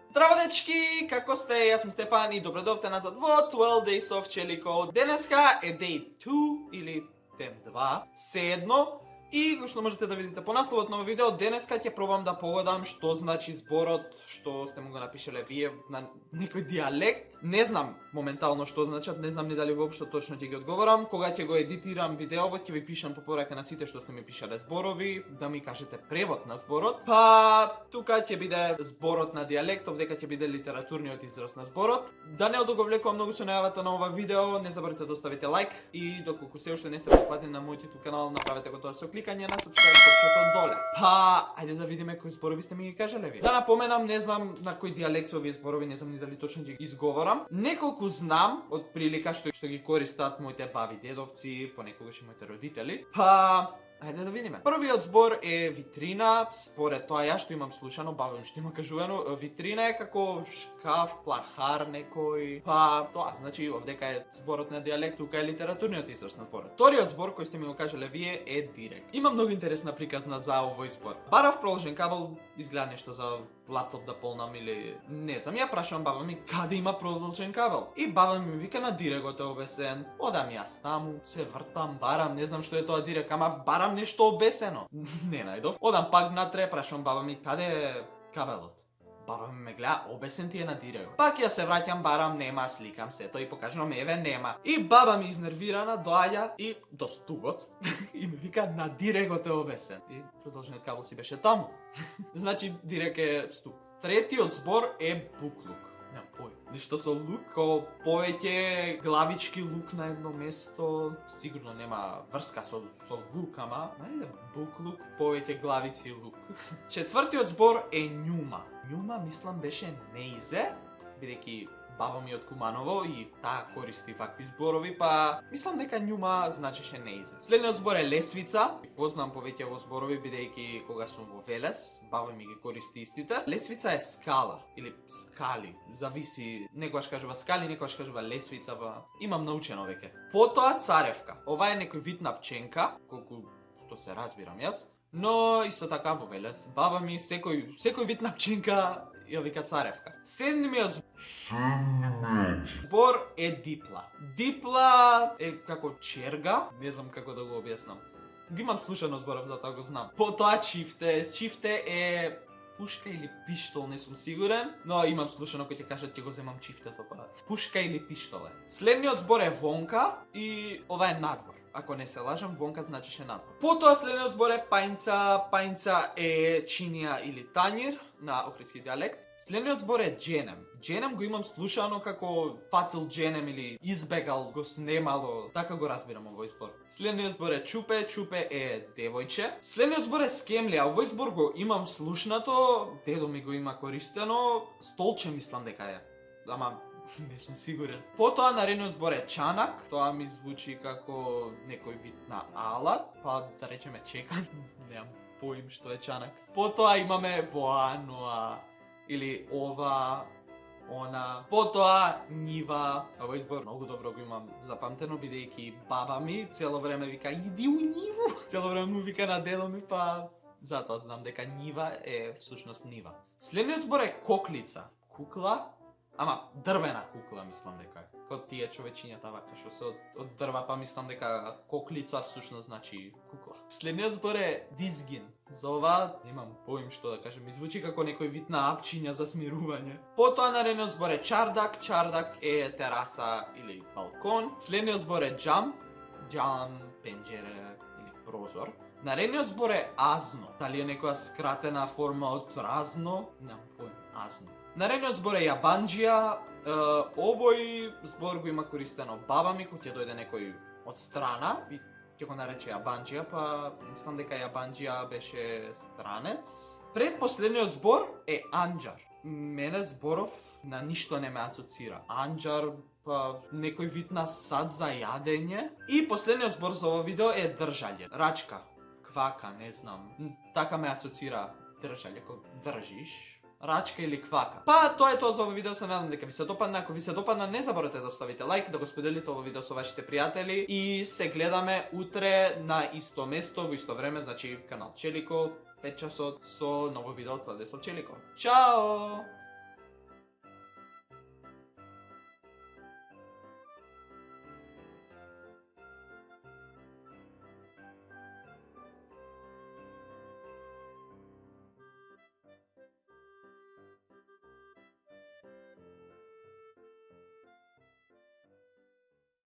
Здраво дечки, како сте? Јас сум Стефан и добре дојдовте назад во 12 Days of Челико. Денеска е Day 2 или Ден 2, седно. И како што можете да видите по насловот на овој видео, денеска ќе пробам да погодам што значи зборот што сте му го напишале вие на некој дијалект. Не знам моментално што значат, не знам ни дали воопшто точно ќе ги одговорам. Кога ќе го едитирам видеово, ќе ви пишам по порака на сите што сте ми пишале зборови, да ми кажете превод на зборот. Па тука ќе биде зборот на дијалектов, дека ќе биде литературниот израз на зборот. Да не одоговлекувам многу со најавата на ова видео, не заборавте да оставите лайк и доколку се уште не сте претплатени на мојот YouTube канал, направете го тоа со кликање на subscribe копчето доле. Па, ајде да видиме кои зборови сте ми ги кажале ви. Да напоменам, не знам на кој дијалект се овие зборови, не знам ни дали точно ги изговорам. Неколку знам од прилика што ги користат моите баби, дедовци, понекогаш и моите родители. Па, ајде да видиме. Првиот збор е витрина, според тоа ја што имам слушано, баба ми што има кажувано, витрина е како шкаф, плахар некој. Па, тоа, значи овдека е зборот на дијалект, тука е литературниот израз на зборот. Вториот збор кој сте ми го кажале вие е директ. Има многу интересна приказна за овој збор. Барав проложен кабел, изгледа нешто за лаптоп да полнам или не знам, ја прашувам баба ми каде има продолжен кабел. И баба ми вика на дирегот е обесен. Одам јас таму, се вртам, барам, не знам што е тоа дирек, ама барам нешто обесено. Не најдов. Одам пак внатре, прашувам баба ми каде е кабелот. Баба ми ме гледа, обесен ти е на дирегот. Пак ја се враќам, барам, нема, сликам се, тој покажувам, еве нема. И баба ми изнервирана доаѓа и до стугот и ми вика на дирегот е обесен. И продолжениот кабел си беше таму. Значи дирек е стуг. Третиот збор е буклук. Немам пој. Ништо со лук, ко повеќе главички лук на едно место, сигурно нема врска со лук, ама најде буклук, повеќе главици лук. Четвртиот збор е њума. Њума мислам беше неизе, бидејќи баба ми од Куманово и таа користи вакви зборови, па мислам дека њума значеше неизе. Следниот збор е лесвица. Познам повеќе во зборови бидејќи кога сум во Велес, баба ми ги користи истите. Лесвица е скала или скали, зависи, некогаш кажува скали, некогаш кажува лесвица, па имам научено веќе. Потоа царевка. Ова е некој вид на пченка, колку што се разбирам јас. Но исто така во Велес, баба ми секој вид на пченка ја вика царевка. Седмиот збор е дипла. Дипла е како черга, не знам како да го објаснам. Ги имам слушано зборов, затоа го знам. Потоа чифте. Чифте е пушка или пиштол, не сум сигурен, но имам слушано кој ќе кажат ќе го земам чифтето, па пушка или пиштоле. Следниот збор е вонка и ова е надвор. Ако не се лажам, вонка значише надвор. Потоа следниот збор е пајнца. Пајнца е чинија или тањир на охридски дијалект. Следниот збор е дженем. Дженем го имам слушано како фатил дженем или избегал, го снемало, така го разбирам овој збор. Следниот збор е чупе. Чупе е девојче. Следниот збор е скемлија. Овој збор го имам слушнато, дедо ми го има користено, столче мислам дека е. Ама не сум сигурен. Потоа наредниот збор е чанак. Тоа ми звучи како некој вид на алат, па да речеме чекан. Немам поим што е чанак. Потоа имаме воа, ноа или ова, она. Потоа нива. Овој збор многу добро го имам запамтено бидејќи баба ми цело време вика иди у ниву. Цело време му вика на дедо ми, па затоа знам дека нива е всушност нива. Следниот збор е коклица. Кукла. Ама дрвена кукла мислам дека е. Код тие човечињата вака што се од дрва, па мислам дека коклица всушност значи кукла. Следниот збор е дизгин. За ова немам поим што да кажем, звучи како некој вид на апчиња за смирување. Потоа наредниот збор е чардак. Чардак е тераса или балкон. Следниот збор е џам. Џам, пенџере или прозор. Наредниот збор е азно. Дали е некоја скратена форма од разно? Немам поим. Азно. Наредниот збор е јабанџија. Овој збор го има користено баба ми кога ќе дојде некој од страна и ќе го нарече јабанџија, па мислам дека јабанџија беше странец. Предпоследниот збор е анџар. Мене зборов на ништо не ме асоцира. Анџар, па некој вид на сад за јадење. И последниот збор за ова видео е држање. Рачка, квака, не знам. Така ме асоцира држање, кога држиш. Рачка или квака. Па тоа е тоа за овој видео, се надам дека ви се допадна. Ако ви се допадна, не заборавате да оставите лайк, да го споделите овој видео со вашите пријатели и се гледаме утре на исто место, во исто време, значи канал Челико, 5 часот со ново видео од Челико. Чао!